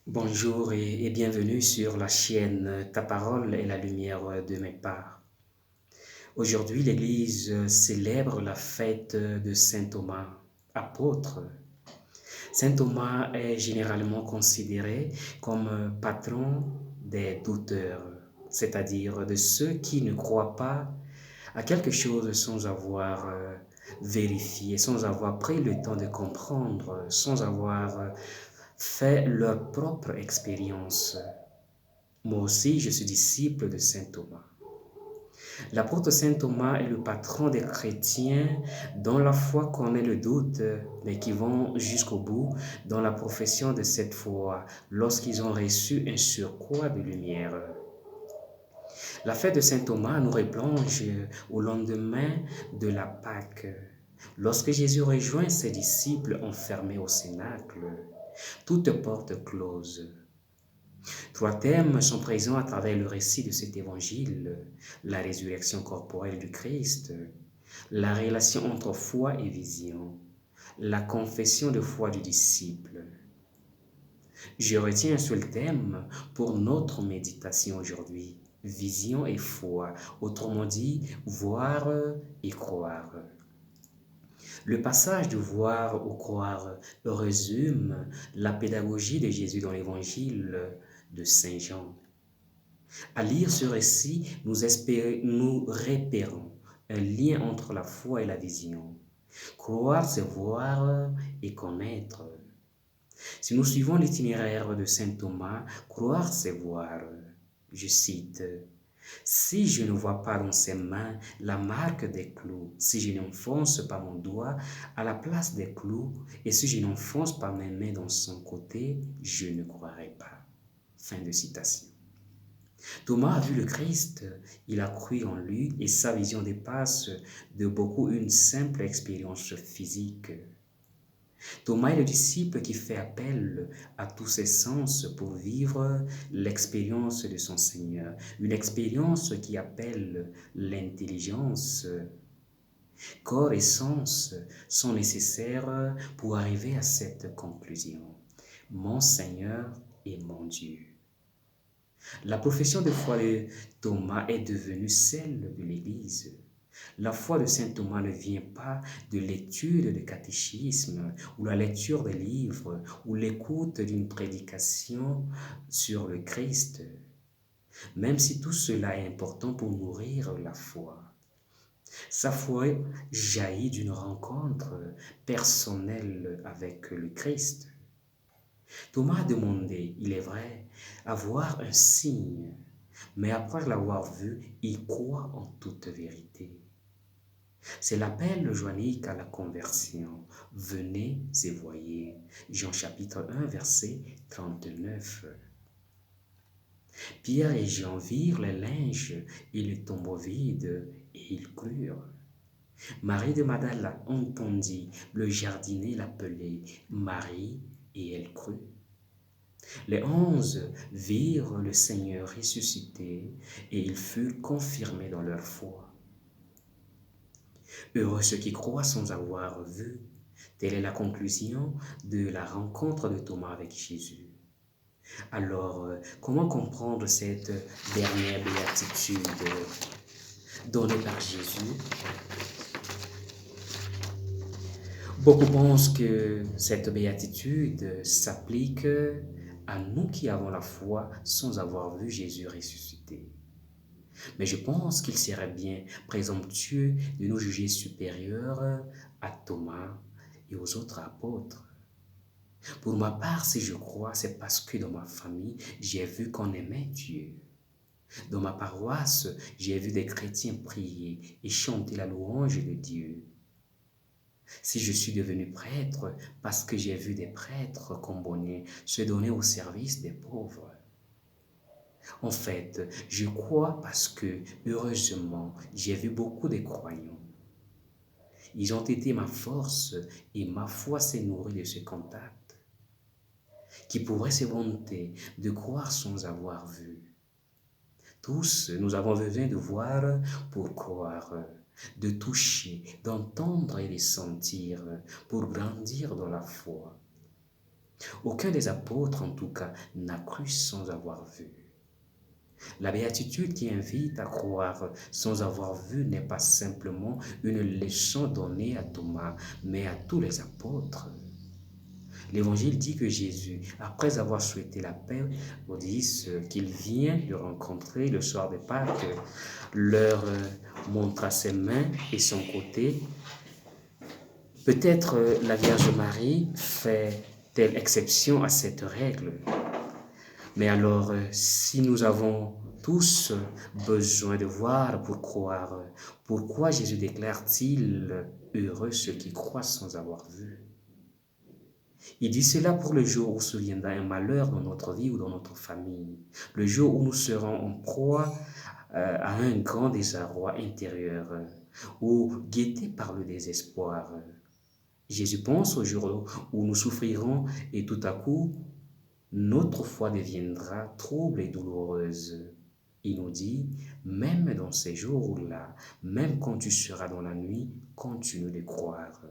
Bonjour et bienvenue sur la chaîne Ta parole est la lumière de mes pas. Aujourd'hui, l'Église célèbre la fête de Saint Thomas, apôtre. Saint Thomas est généralement considéré comme patron des douteurs, c'est-à-dire de ceux qui ne croient pas à quelque chose sans avoir vérifié, sans avoir pris le temps de comprendre, sans avoir fait leur propre expérience. Moi aussi, je suis disciple de Saint Thomas. L'apôtre Saint Thomas est le patron des chrétiens dont la foi connaît le doute, mais qui vont jusqu'au bout dans la profession de cette foi lorsqu'ils ont reçu un surcroît de lumière. La fête de Saint Thomas nous replonge au lendemain de la Pâque, lorsque Jésus rejoint ses disciples enfermés au cénacle, toutes portes closes. Trois thèmes sont présents à travers le récit de cet évangile: la résurrection corporelle du Christ, la relation entre foi et vision, la confession de foi du disciple. Je retiens un seul thème pour notre méditation aujourd'hui: vision et foi, autrement dit, voir et croire. Le passage de voir ou croire résume la pédagogie de Jésus dans l'évangile de Saint Jean. À lire ce récit, nous repérons un lien entre la foi et la vision. Croire, c'est voir et connaître. Si nous suivons l'itinéraire de saint Thomas, croire, c'est voir. Je cite: si je ne vois pas dans ses mains la marque des clous, si je n'enfonce pas mon doigt à la place des clous, et si je n'enfonce pas mes mains dans son côté, je ne croirai pas. Fin de citation. Thomas a vu le Christ, il a cru en lui et sa vision dépasse de beaucoup une simple expérience physique. Thomas est le disciple qui fait appel à tous ses sens pour vivre l'expérience de son Seigneur, une expérience qui appelle l'intelligence. Corps et sens sont nécessaires pour arriver à cette conclusion: mon Seigneur et mon Dieu. La profession de foi de Thomas est devenue celle de l'Église. La foi de saint Thomas ne vient pas de l'étude de catéchisme ou la lecture des livres ou l'écoute d'une prédication sur le Christ, même si tout cela est important pour nourrir la foi. Sa foi jaillit d'une rencontre personnelle avec le Christ. Thomas a demandé, il est vrai, à voir un signe, mais après l'avoir vu, il croit en toute vérité. C'est l'appel joannique à la conversion: venez et voyez. Jean chapitre 1, verset 39. Pierre et Jean virent les linges et le tombeau vide, et ils crurent. Marie de Magdala entendit le jardinier l'appeler Marie, et elle crut. Les 11 virent le Seigneur ressuscité, et ils furent confirmés dans leur foi. Heureux ceux qui croient sans avoir vu. Telle est la conclusion de la rencontre de Thomas avec Jésus. Alors, comment comprendre cette dernière béatitude donnée par Jésus? Beaucoup pensent que cette béatitude s'applique à nous qui avons la foi sans avoir vu Jésus ressuscité. Mais je pense qu'il serait bien présomptueux de nous juger supérieurs à Thomas et aux autres apôtres. Pour ma part, si je crois, c'est parce que dans ma famille, j'ai vu qu'on aimait Dieu. Dans ma paroisse, j'ai vu des chrétiens prier et chanter la louange de Dieu. Si je suis devenu prêtre, parce que j'ai vu des prêtres combonner se donner au service des pauvres. En fait, je crois parce que, heureusement, j'ai vu beaucoup de croyants. Ils ont été ma force et ma foi s'est nourrie de ce contact. Qui pourrait se vanter de croire sans avoir vu? Tous, nous avons besoin de voir pour croire, de toucher, d'entendre et de sentir pour grandir dans la foi. Aucun des apôtres, en tout cas, n'a cru sans avoir vu. La béatitude qui invite à croire sans avoir vu n'est pas simplement une leçon donnée à Thomas, mais à tous les apôtres. L'Évangile dit que Jésus, après avoir souhaité la paix aux 10 qu'il vient de rencontrer le soir de Pâques, leur montra ses mains et son côté. Peut-être la Vierge Marie fait-elle exception à cette règle. Mais alors, si nous avons tous besoin de voir pour croire, pourquoi Jésus déclare-t-il heureux ceux qui croient sans avoir vu? Il dit cela pour le jour où surviendra un malheur dans notre vie ou dans notre famille, le jour où nous serons en proie à un grand désarroi intérieur ou guettés par le désespoir. Jésus pense au jour où nous souffrirons et tout à coup, notre foi deviendra trouble et douloureuse. Il nous dit, même dans ces jours-là, même quand tu seras dans la nuit, continue de croire.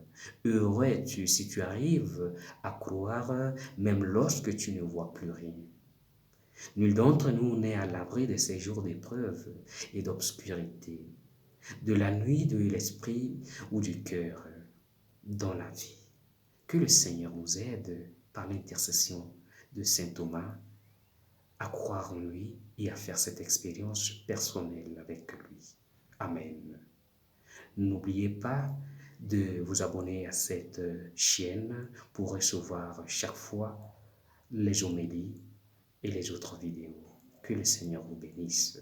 Heureux es-tu si tu arrives à croire même lorsque tu ne vois plus rien. Nul d'entre nous n'est à l'abri de ces jours d'épreuve et d'obscurité, de la nuit de l'esprit ou du cœur dans la vie. Que le Seigneur nous aide par l'intercession de saint Thomas à croire en lui et à faire cette expérience personnelle avec lui. Amen. N'oubliez pas de vous abonner à cette chaîne pour recevoir chaque fois les homélies et les autres vidéos. Que le Seigneur vous bénisse.